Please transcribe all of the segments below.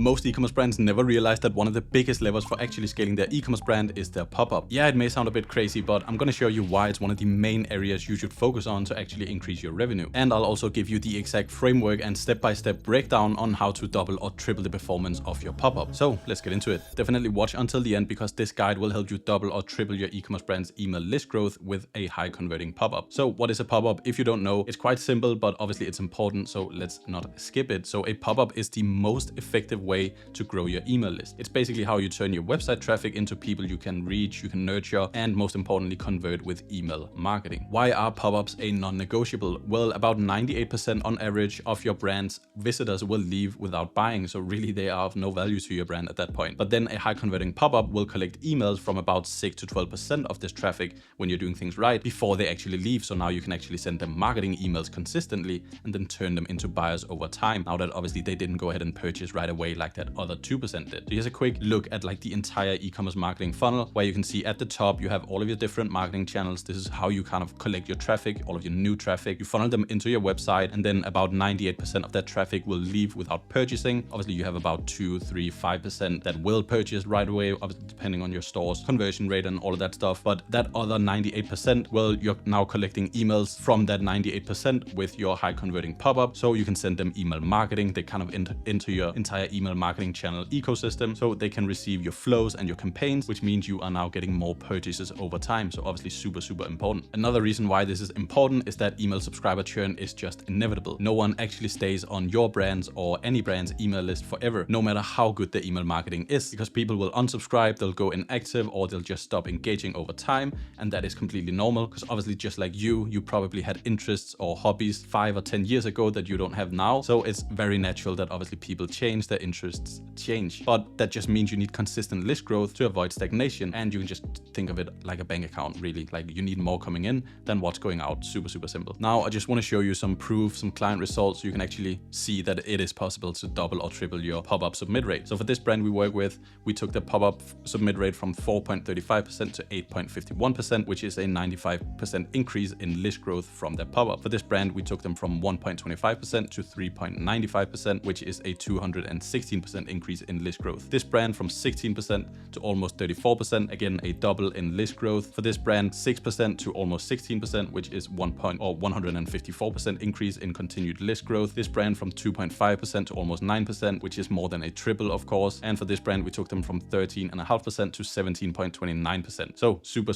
Most e-commerce brands never realize that one of the biggest levers for actually scaling their e-commerce brand is their pop-up. Yeah, it may sound a bit crazy, but I'm gonna show you why it's one of the main areas you should focus on to actually increase your revenue. And I'll also give you the exact framework and step-by-step breakdown on how to double or triple the performance of your pop-up. So let's get into it. Definitely watch until the end because this guide will help you double or triple your e-commerce brand's email list growth with a high converting pop-up. So what is a pop-up? If you don't know, it's quite simple, but obviously it's important, so let's not skip it. So a pop-up is the most effective way to grow your email list. It's basically how you turn your website traffic into people you can reach, you can nurture, and most importantly, convert with email marketing. Why are pop-ups a non-negotiable? Well, about 98% on average of your brand's visitors will leave without buying, so really they are of no value to your brand at that point. But then a high converting pop-up will collect emails from about 6 to 12% of this traffic when you're doing things right before they actually leave. So now you can actually send them marketing emails consistently and then turn them into buyers over time. Now that obviously they didn't go ahead and purchase right away like that other 2% did. So here's a quick look at like the entire e-commerce marketing funnel, where you can see at the top you have all of your different marketing channels. This is how you kind of collect your traffic, all of your new traffic. You funnel them into your website, and then about 98% of that traffic will leave without purchasing. Obviously you have about 2, 3, 5% that will purchase right away, obviously depending on your store's conversion rate and all of that stuff. But that other 98%, well, you're now collecting emails from that 98% with your high converting pop-up. So you can send them email marketing. They kind of into your entire email marketing channel ecosystem, so they can receive your flows and your campaigns, which means you are now getting more purchases over time. So obviously super important. Another reason why this is important is that email subscriber churn is just inevitable. No one actually stays on your brand's or any brand's email list forever, no matter how good the email marketing is, because people will unsubscribe, they'll go inactive, or they'll just stop engaging over time. And that is completely normal, because obviously just like you probably had interests or hobbies 5 or 10 years ago that you don't have now. So it's very natural that obviously people change, their interests change. But that just means you need consistent list growth to avoid stagnation. And you can just think of it like a bank account, really. Like you need more coming in than what's going out. Super simple. Now I just want to show you some proof, some client results, so you can actually see that it is possible to double or triple your pop-up submit rate. So for this brand we work with, we took the pop-up submit rate from 4.35% to 8.51%, which is a 95% increase in list growth from their pop-up. For this brand, we took them from 1.25% to 3.95%, which is a 216% increase in list growth. This brand from 16% to almost 34%, again a double in list growth. For this brand, 6% to almost 16%, which is 154% increase in continued list growth. This brand from 2.5% to almost 9%, which is more than a triple, of course. And for this brand, we took them from 13.5% to 17.29%. So super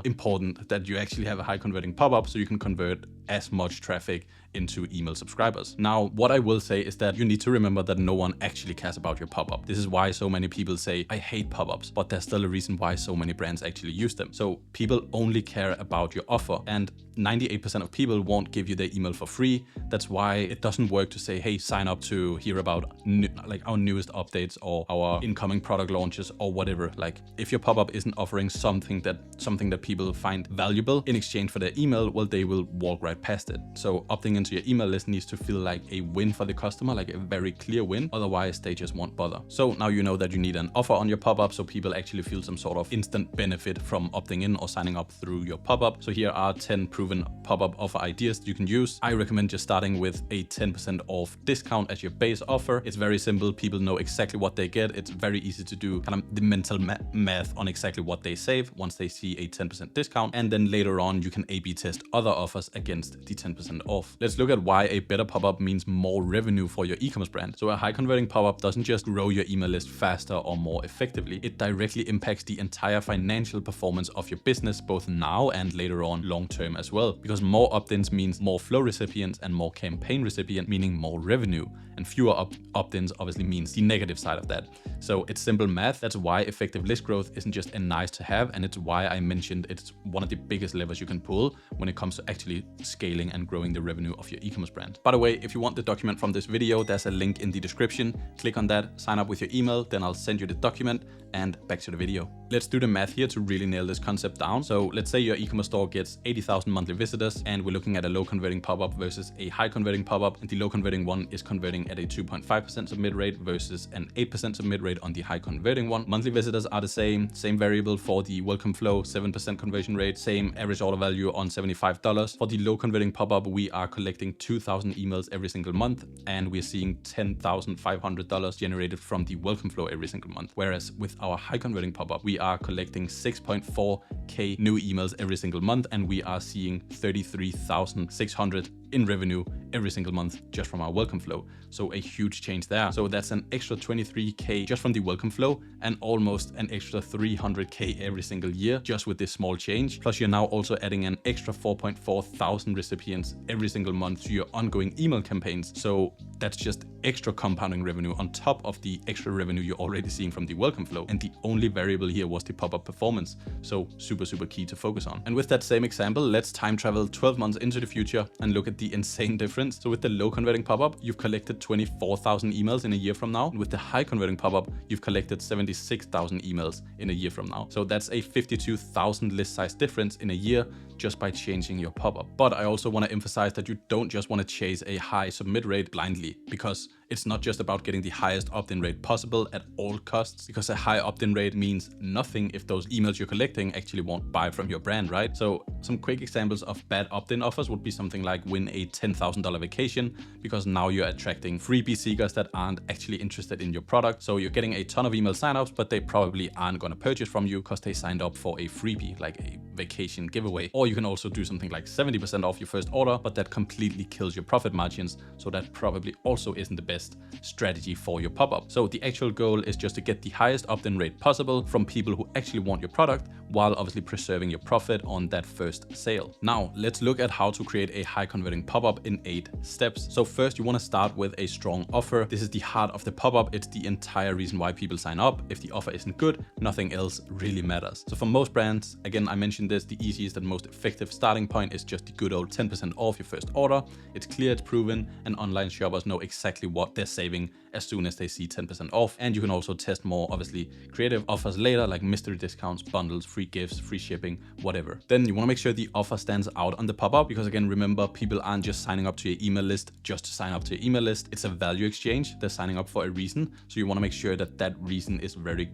important that you actually have a high converting pop-up so you can convert as much traffic into email subscribers. Now, what I will say is that you need to remember that no one actually cares about your pop-up. This is why so many people say, I hate pop-ups, but there's still a reason why so many brands actually use them. So people only care about your offer, and 98% of people won't give you their email for free. That's why it doesn't work to say, hey, sign up to hear about like our newest updates or our incoming product launches or whatever. Like if your pop-up isn't offering something that people find valuable in exchange for their email, well, they will walk right past it. So opting into your email list needs to feel like a win for the customer, like a very clear win. Otherwise, they just won't bother. So now you know that you need an offer on your pop-up so people actually feel some sort of instant benefit from opting in or signing up through your pop-up. So here are 10 proven pop-up offer ideas you can use. I recommend just starting with a 10% off discount as your base offer. It's very simple. People know exactly what they get. It's very easy to do kind of the mental math on exactly what they save once they see a 10% discount. And then later on, you can A/B test other offers against the 10% off. Let's look at why a better pop-up means more revenue for your e-commerce brand. So a high converting pop-up doesn't just grow your email list faster or more effectively. It directly impacts the entire financial performance of your business, both now and later on long-term as well. Because more opt-ins means more flow recipients, and more campaign recipient meaning more revenue, and fewer opt-ins obviously means the negative side of that. So it's simple math. That's why effective list growth isn't just a nice to have, and it's why I mentioned it's one of the biggest levers you can pull when it comes to actually scaling and growing the revenue of your e-commerce brand. By the way, if you want the document from this video, there's a link in the description. Click on that, sign up with your email, then I'll send you the document, and back to the video. Let's do the math here to really nail this concept down. So let's say your e-commerce store gets 80,000 monthly visitors, and we're looking at a low converting pop-up versus a high converting pop-up, and the low converting one is converting at a 2.5% submit rate versus an 8% submit rate on the high converting one. Monthly visitors are the same variable for the welcome flow, 7% conversion rate, same average order value on $75. For the low converting pop-up, we are collecting collecting 2,000 emails every single month, and we're seeing $10,500 generated from the welcome flow every single month. Whereas with our high converting pop-up, we are collecting 6.4K new emails every single month, and we are seeing 33,600 in revenue every single month just from our welcome flow. So a huge change there. So that's an extra 23K just from the welcome flow, and almost an extra 300K every single year just with this small change. Plus you're now also adding an extra 4.4 thousand recipients every single month to your ongoing email campaigns. So that's just extra compounding revenue on top of the extra revenue you're already seeing from the welcome flow. And the only variable here was the pop-up performance. So super key to focus on. And with that same example, let's time travel 12 months into the future and look at the insane difference. So with the low converting pop-up, you've collected 24,000 emails in a year from now. And with the high converting pop-up, you've collected 76,000 emails in a year from now. So that's a 52,000 list size difference in a year just by changing your pop-up. But I also want to emphasize that you don't just want to chase a high submit rate blindly, because it's not just about getting the highest opt-in rate possible at all costs, because a high opt-in rate means nothing if those emails you're collecting actually won't buy from your brand, right? So some quick examples of bad opt-in offers would be something like win a $10,000 vacation, because now you're attracting freebie seekers that aren't actually interested in your product. So you're getting a ton of email signups, but they probably aren't going to purchase from you because they signed up for a freebie, like a vacation giveaway. Or you can also do something like 70% off your first order, but that completely kills your profit margins. So that probably also isn't the best strategy for your pop-up. So the actual goal is just to get the highest opt-in rate possible from people who actually want your product, while obviously preserving your profit on that first sale. Now let's look at how to create a high converting pop-up in 8 steps. So first, you want to start with a strong offer. This is the heart of the pop-up. It's the entire reason why people sign up. If the offer isn't good, nothing else really matters. So for most brands, again, I mentioned this, the easiest and most effective starting point is just the good old 10% off your first order. It's clear, it's proven, and online shoppers know exactly what they're saving as soon as they see 10% off. And you can also test more, obviously, creative offers later, like mystery discounts, bundles, free gifts, free shipping, whatever. Then you want to make sure the offer stands out on the pop-up, because again, remember, people aren't just signing up to your email list just to sign up to your email list. It's a value exchange. They're signing up for a reason. So you want to make sure that that reason is very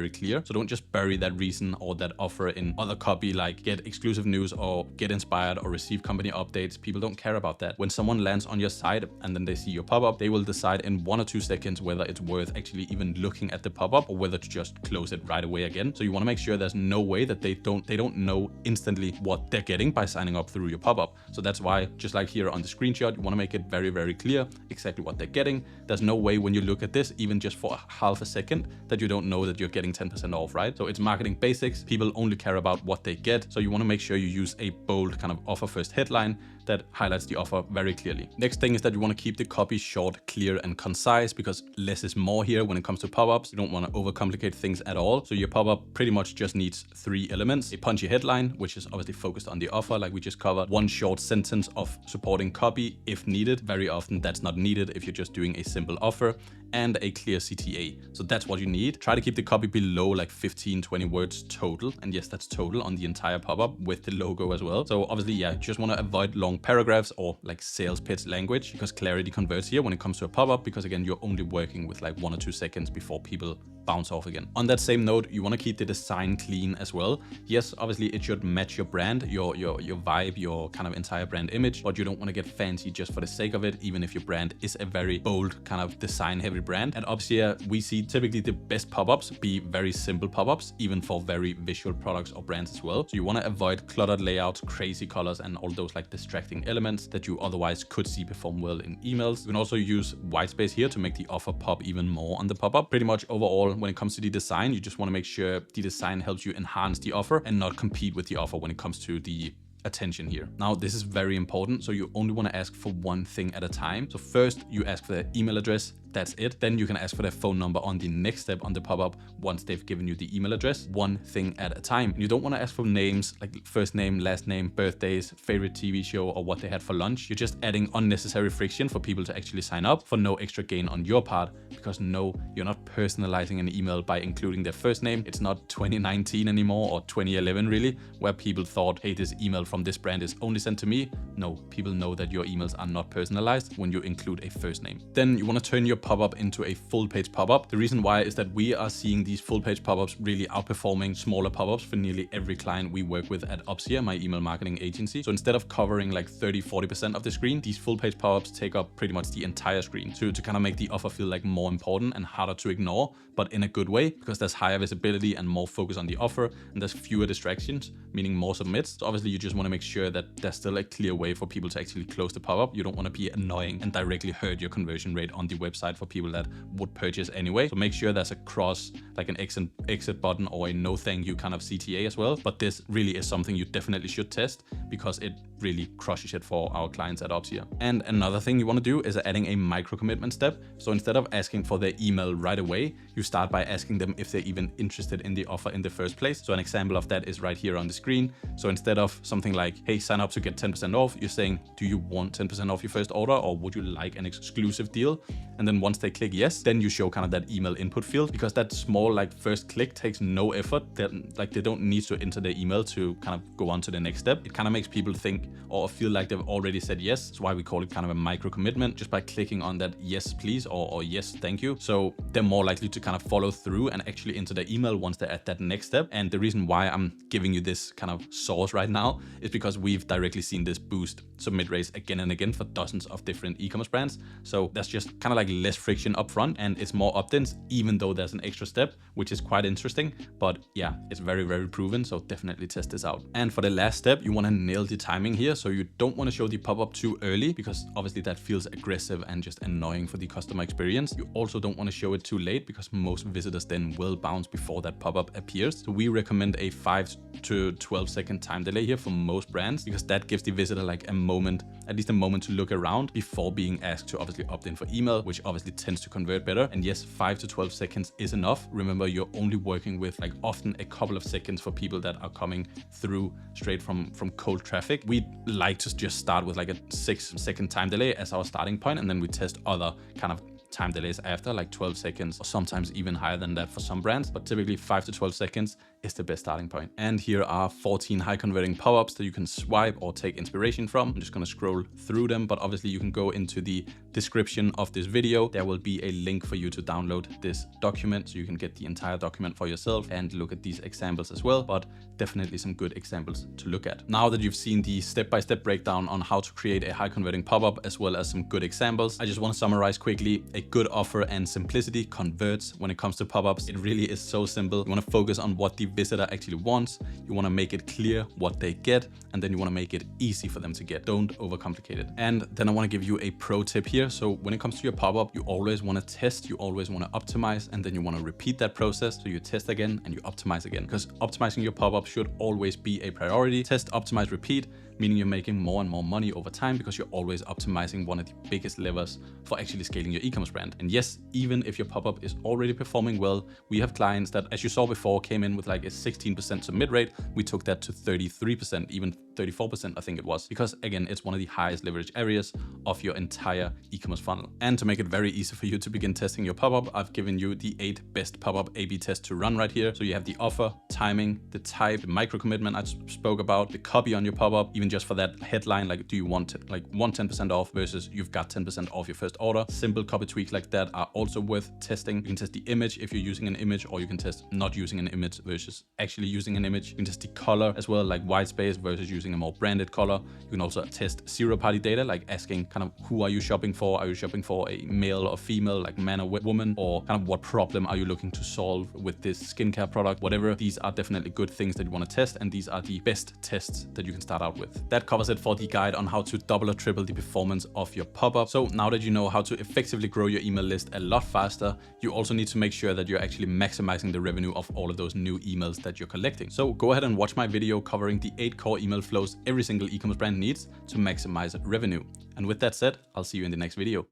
clear. So don't just bury that reason or that offer in other copy, like get exclusive news or get inspired or receive company updates. People don't care about that. When someone lands on your site and then they see your pop-up, they will decide in 1 or 2 seconds whether it's worth actually even looking at the pop-up or whether to just close it right away again. So you want to make sure there's no way that they don't know instantly what they're getting by signing up through your pop-up. So that's why, just like here on the screenshot, you want to make it very clear exactly what they're getting. There's no way when you look at this, even just for half a second, that you don't know that you're getting 10% off, right? So it's marketing basics. People only care about what they get. So you want to make sure you use a bold kind of offer first headline that highlights the offer very clearly. Next thing is that you want to keep the copy short, clear, and concise, because less is more here when it comes to pop-ups. You don't want to overcomplicate things at all. So your pop-up pretty much just needs 3 elements: a punchy headline, which is obviously focused on the offer, like we just covered, 1 short sentence of supporting copy if needed. Very often that's not needed if you're just doing a simple offer, and a clear CTA. So that's what you need. Try to keep the copy below like 15-20 words total. And yes, that's total on the entire pop-up with the logo as well. So obviously, yeah, you just want to avoid long paragraphs or like sales pitch language, because clarity converts here when it comes to a pop-up, because again, you're only working with like 1 or 2 seconds before people bounce off again. On that same note, you want to keep the design clean as well. Yes, obviously it should match your brand, your vibe, your kind of entire brand image, but you don't want to get fancy just for the sake of it, even if your brand is a very bold kind of design heavy brand. And obviously we see typically the best pop-ups be very simple pop-ups, even for very visual products or brands as well. So you want to avoid cluttered layouts, crazy colors, and all those like distracting elements that you otherwise could see perform well in emails. You can also use white space here to make the offer pop even more on the pop-up. Pretty much overall, when it comes to the design, you just want to make sure the design helps you enhance the offer and not compete with the offer when it comes to the attention here. Now, this is very important. So you only want to ask for one thing at a time. So first you ask for their email address. That's it. Then you can ask for their phone number on the next step on the pop-up once they've given you the email address, one thing at a time. And you don't want to ask for names like first name, last name, birthdays, favorite TV show, or what they had for lunch. You're just adding unnecessary friction for people to actually sign up for no extra gain on your part, because no, you're not personalizing an email by including their first name. It's not 2019 anymore, or 2011 really, where people thought, hey, this email from this brand is only sent to me. No, people know that your emails are not personalized when you include a first name. Then you want to turn your pop-up into a full page pop-up. The reason why is that we are seeing these full page pop-ups really outperforming smaller pop-ups for nearly every client we work with at Upsia, my email marketing agency. So instead of covering like 30-40% of the screen, these full page pop-ups take up pretty much the entire screen to kind of make the offer feel like more important and harder to ignore, but in a good way, because there's higher visibility and more focus on the offer, and there's fewer distractions, meaning more submits. So obviously you just want to make sure that there's still a clear way for people to actually close the pop-up. You don't want to be annoying and directly hurt your conversion rate on the website for people that would purchase anyway. So make sure there's a cross, like an exit button or a no thank you kind of CTA as well. But this really is something you definitely should test because it really crushes it for our clients at Upsia. And another thing you want to do is adding a micro commitment step. So instead of asking for their email right away, you start by asking them if they're even interested in the offer in the first place. So an example of that is right here on the screen. So instead of something like, hey, sign up to get 10% off, you're saying, do you want 10% off your first order, or would you like an exclusive deal? And then once they click yes, then you show kind of that email input field, because that small like first click takes no effort. They don't need to enter their email to kind of go on to the next step. It kind of makes people think or feel like they've already said yes. That's why we call it kind of a micro commitment, just by clicking on that yes please or yes thank you. So they're more likely to kind of follow through and actually enter their email once they're at that next step. And the reason why I'm giving you this kind of source right now is because we've directly seen this boost submit rates again and again for dozens of different e-commerce brands. So that's just kind of like less friction up front, and it's more opt-ins, even though there's an extra step, which is quite interesting. But yeah, it's very, very proven. So definitely test this out. And for the last step, you want to nail the timing here. So you don't want to show the pop-up too early, because obviously that feels aggressive and just annoying for the customer experience. You also don't want to show it too late, because most visitors then will bounce before that pop-up appears. So we recommend a 5 to 12 second time delay here for most brands, because that gives the visitor like a moment, at least a moment to look around before being asked to obviously opt in for email, which obviously tends to convert better. And yes, 5 to 12 seconds is enough. Remember, you're only working with like often a couple of seconds for people that are coming through straight from cold traffic. We like to just start with like a 6-second time delay as our starting point, and then we test other kind of time delays after, like 12 seconds or sometimes even higher than that for some brands, but typically 5 to 12 seconds is the best starting point. And here are 14 high converting pop-ups that you can swipe or take inspiration from. I'm just going to scroll through them, but obviously you can go into the description of this video. There will be a link for you to download this document so you can get the entire document for yourself and look at these examples as well, but definitely some good examples to look at. Now that you've seen the step-by-step breakdown on how to create a high converting pop-up as well as some good examples, I just want to summarize quickly. A good offer and simplicity converts when it comes to pop-ups. It really is so simple. You want to focus on what the visitor actually wants. You want to make it clear what they get, and then you want to make it easy for them to get. Don't overcomplicate it. And then I want to give you a pro tip here. So when it comes to your pop-up, you always want to test, you always want to optimize, and then you want to repeat that process. So you test again and you optimize again, because optimizing your pop-up should always be a priority. Test, optimize, repeat, meaning you're making more and more money over time because you're always optimizing one of the biggest levers for actually scaling your e-commerce brand. And yes, even if your pop-up is already performing well, we have clients that, as you saw before, came in with like a 16% submit rate. We took that to 33%, even 34%, I think it was, because again, it's one of the highest leverage areas of your entire e-commerce funnel. And to make it very easy for you to begin testing your pop-up, I've given you the 8 best pop-up A/B tests to run right here. So you have the offer, timing, the type, the micro commitment I spoke about, the copy on your pop-up, even just for that headline, like do you want 10% off versus you've got 10% off your first order. Simple copy tweaks like that are also worth testing. You can test the image if you're using an image, or you can test not using an image versus actually using an image. You can test the color as well, like white space versus using a more branded color. You can also test zero-party data, like asking kind of who are you shopping for? Are you shopping for a male or female, like man or woman, or kind of what problem are you looking to solve with this skincare product? Whatever, these are definitely good things that you want to test, and these are the best tests that you can start out with. That covers it for the guide on how to double or triple the performance of your pop-up. So now that you know how to effectively grow your email list a lot faster, you also need to make sure that you're actually maximizing the revenue of all of those new emails that you're collecting. So go ahead and watch my video covering the 8 core email flows every single e-commerce brand needs to maximize revenue. And with that said, I'll see you in the next video.